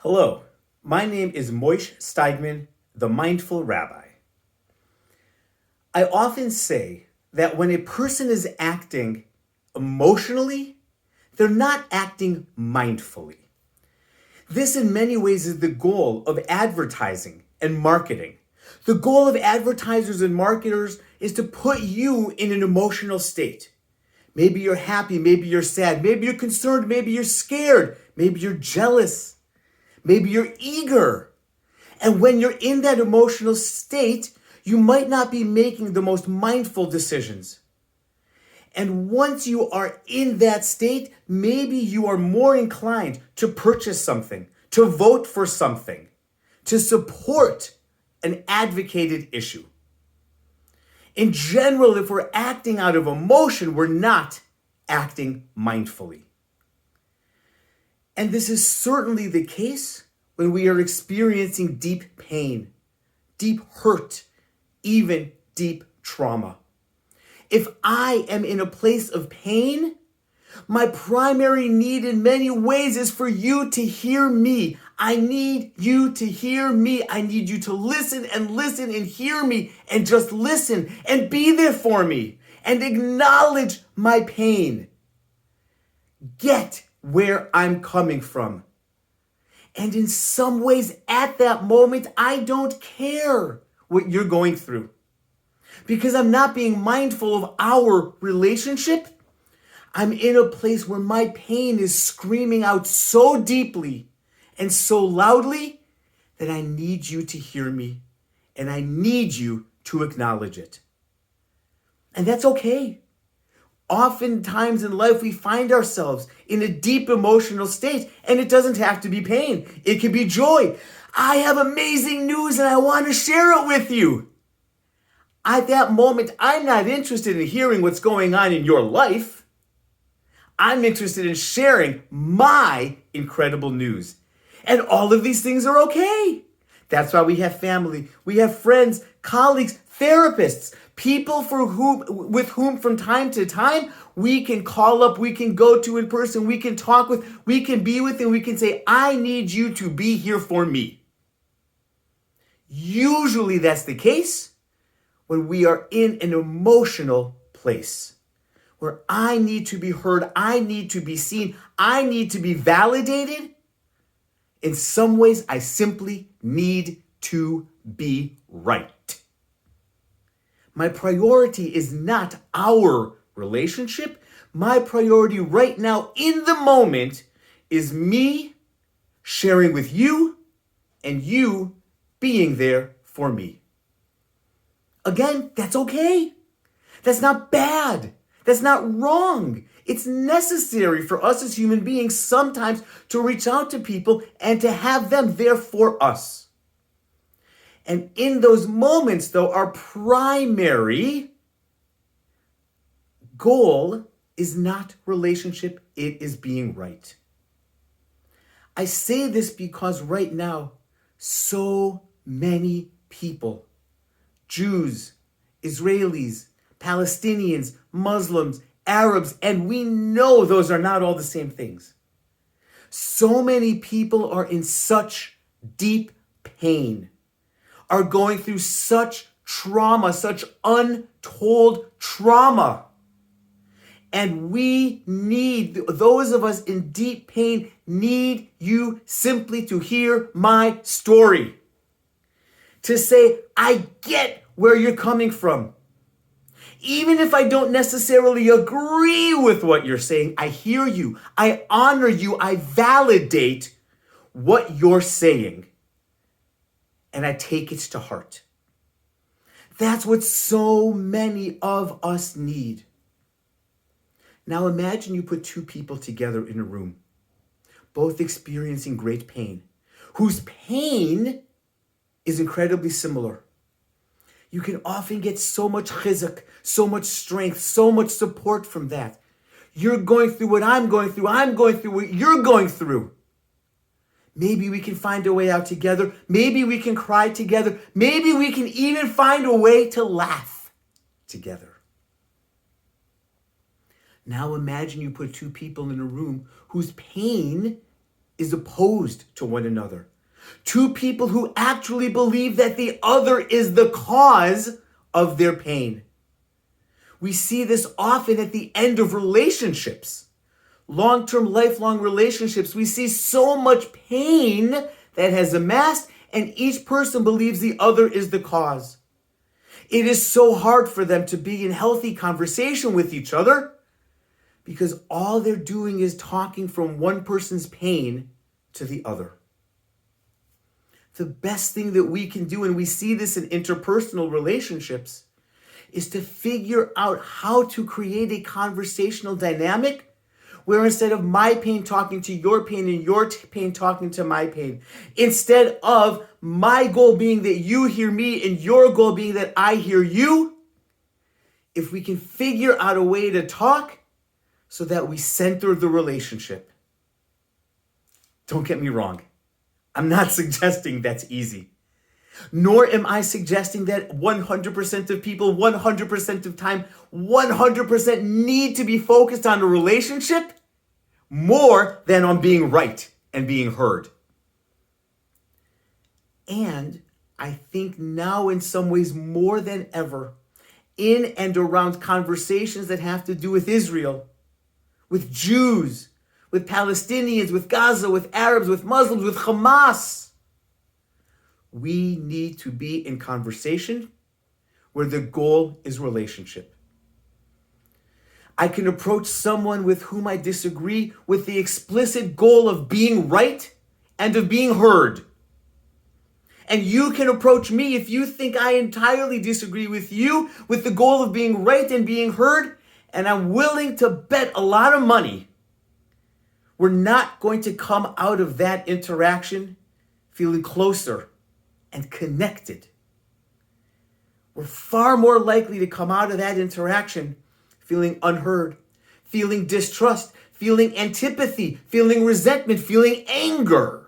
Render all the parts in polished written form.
Hello, my name is Moishe Steigman, the Mindful Rabbi. I often say that when a person is acting emotionally, they're not acting mindfully. This, in many ways, is the goal of advertising and marketing. The goal of advertisers and marketers is to put you in an emotional state. Maybe you're happy, maybe you're sad, maybe you're concerned, maybe you're scared, maybe you're jealous. Maybe you're eager. And when you're in that emotional state, you might not be making the most mindful decisions. And once you are in that state, maybe you are more inclined to purchase something, to vote for something, to support an advocated issue. In general, if we're acting out of emotion, we're not acting mindfully. And this is certainly the case when we are experiencing deep pain, deep hurt, even deep trauma. If I am in a place of pain, my primary need in many ways is for you to hear me. I need you to hear me. I need you to listen and hear me and just listen and be there for me and acknowledge my pain. Get where I'm coming from. And in some ways, at that moment, I don't care what you're going through. Because I'm not being mindful of our relationship. I'm in a place where my pain is screaming out so deeply and so loudly that I need you to hear me and I need you to acknowledge it. And that's okay. Oftentimes in life, we find ourselves in a deep emotional state, and it doesn't have to be pain. It can be joy. I have amazing news and I want to share it with you. At that moment, I'm not interested in hearing what's going on in your life. I'm interested in sharing my incredible news. And all of these things are okay. That's why we have family, we have friends, colleagues, therapists, people with whom from time to time we can call up, we can go to in person, we can talk with, we can be with, and we can say, I need you to be here for me. Usually that's the case when we are in an emotional place where I need to be heard, I need to be seen, I need to be validated. In some ways, I simply need to be right. My priority is not our relationship. My priority right now in the moment is me sharing with you and you being there for me. Again, that's okay. That's not bad. That's not wrong. It's necessary for us as human beings sometimes to reach out to people and to have them there for us. And in those moments, though, our primary goal is not relationship, it is being right. I say this because right now, so many people, Jews, Israelis, Palestinians, Muslims, Arabs, and we know those are not all the same things. So many people are in such deep pain, are going through such trauma, such untold trauma. And we need, those of us in deep pain, need you simply to hear my story. To say, I get where you're coming from. Even if I don't necessarily agree with what you're saying, I hear you, I honor you, I validate what you're saying. And I take it to heart. That's what so many of us need. Now imagine you put two people together in a room, both experiencing great pain, whose pain is incredibly similar. You can often get so much chizuk, so much strength, so much support from that. You're going through what I'm going through what you're going through. Maybe we can find a way out together. Maybe we can cry together. Maybe we can even find a way to laugh together. Now imagine you put two people in a room whose pain is opposed to one another. Two people who actually believe that the other is the cause of their pain. We see this often at the end of relationships. Long-term, lifelong relationships, we see so much pain that has amassed, and each person believes the other is the cause. It is so hard for them to be in healthy conversation with each other because all they're doing is talking from one person's pain to the other. The best thing that we can do, and we see this in interpersonal relationships, is to figure out how to create a conversational dynamic where instead of my pain talking to your pain and your pain talking to my pain, instead of my goal being that you hear me and your goal being that I hear you, if we can figure out a way to talk so that we center the relationship. Don't get me wrong. I'm not suggesting that's easy. Nor am I suggesting that 100% of people, 100% of time, 100% need to be focused on a relationship more than on being right and being heard. And I think now in some ways more than ever, in and around conversations that have to do with Israel, with Jews, with Palestinians, with Gaza, with Arabs, with Muslims, with Hamas, we need to be in conversation where the goal is relationship. I can approach someone with whom I disagree with the explicit goal of being right and of being heard. And you can approach me if you think I entirely disagree with you with the goal of being right and being heard, and I'm willing to bet a lot of money we're not going to come out of that interaction feeling closer and connected. We're far more likely to come out of that interaction feeling unheard, feeling distrust, feeling antipathy, feeling resentment, feeling anger.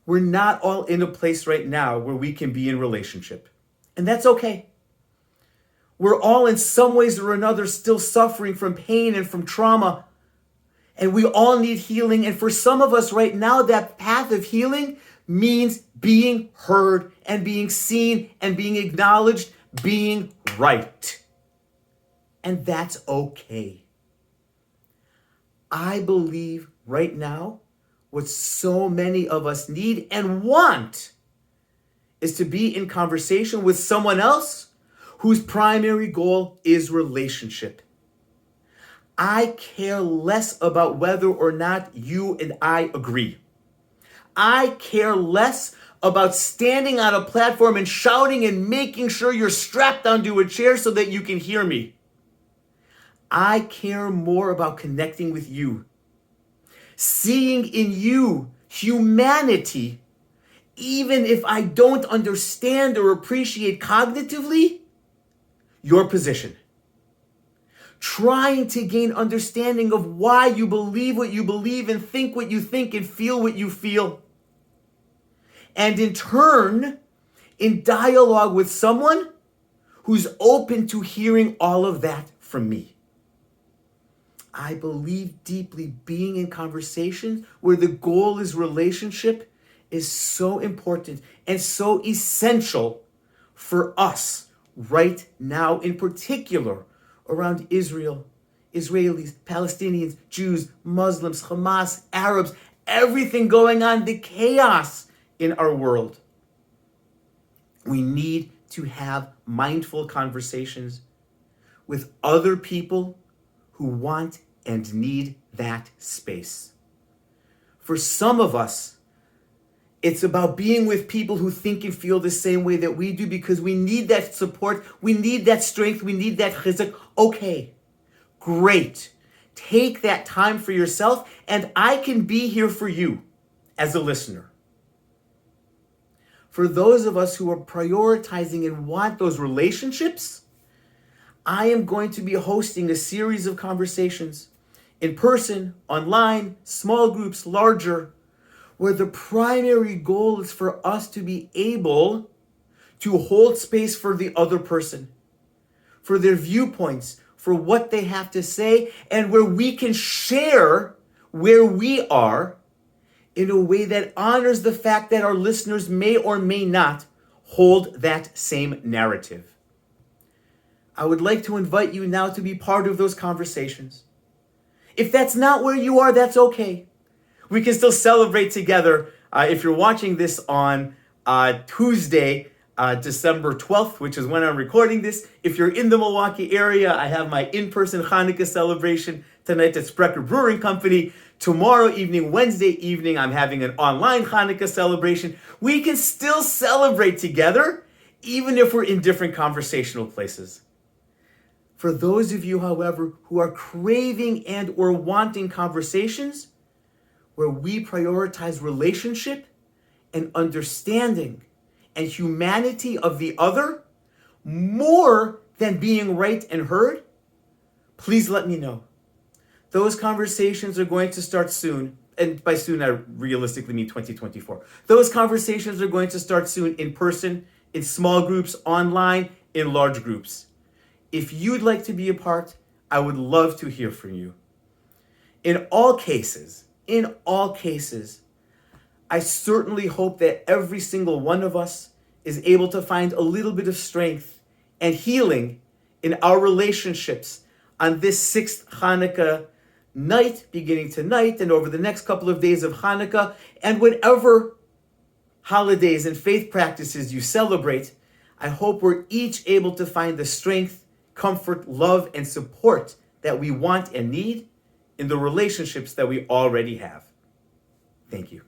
We're not all in a place right now where we can be in relationship. And that's okay. We're all in some ways or another still suffering from pain and from trauma. And we all need healing. And for some of us right now, that path of healing means being heard and being seen and being acknowledged, being right. And that's okay. I believe right now what so many of us need and want is to be in conversation with someone else whose primary goal is relationship. I care less about whether or not you and I agree. I care less about standing on a platform and shouting and making sure you're strapped onto a chair so that you can hear me. I care more about connecting with you, seeing in you humanity, even if I don't understand or appreciate cognitively your position. Trying to gain understanding of why you believe what you believe and think what you think and feel what you feel. And in turn, in dialogue with someone who's open to hearing all of that from me. I believe deeply being in conversations where the goal is relationship is so important and so essential for us right now, in particular around Israel, Israelis, Palestinians, Jews, Muslims, Hamas, Arabs, everything going on, the chaos in our world. We need to have mindful conversations with other people who want and need that space. For some of us, it's about being with people who think and feel the same way that we do because we need that support, we need that strength, we need that chizuk. Okay, great. Take that time for yourself, and I can be here for you as a listener. For those of us who are prioritizing and want those relationships, I am going to be hosting a series of conversations in person, online, small groups, larger, where the primary goal is for us to be able to hold space for the other person, for their viewpoints, for what they have to say, and where we can share where we are in a way that honors the fact that our listeners may or may not hold that same narrative. I would like to invite you now to be part of those conversations. If that's not where you are, that's okay. We can still celebrate together. If you're watching this on Tuesday, December 12th, which is when I'm recording this, if you're in the Milwaukee area, I have my in-person Hanukkah celebration tonight at Sprecher Brewing Company. Tomorrow evening, Wednesday evening, I'm having an online Hanukkah celebration. We can still celebrate together, even if we're in different conversational places. For those of you, however, who are craving and or wanting conversations where we prioritize relationship and understanding and humanity of the other more than being right and heard, please let me know. Those conversations are going to start soon. And by soon, I realistically mean 2024. Those conversations are going to start soon in person, in small groups, online, in large groups. If you'd like to be a part, I would love to hear from you. In all cases, I certainly hope that every single one of us is able to find a little bit of strength and healing in our relationships on this sixth Hanukkah night, beginning tonight and over the next couple of days of Hanukkah, and whatever holidays and faith practices you celebrate. I hope we're each able to find the strength, comfort, love, and support that we want and need in the relationships that we already have. Thank you.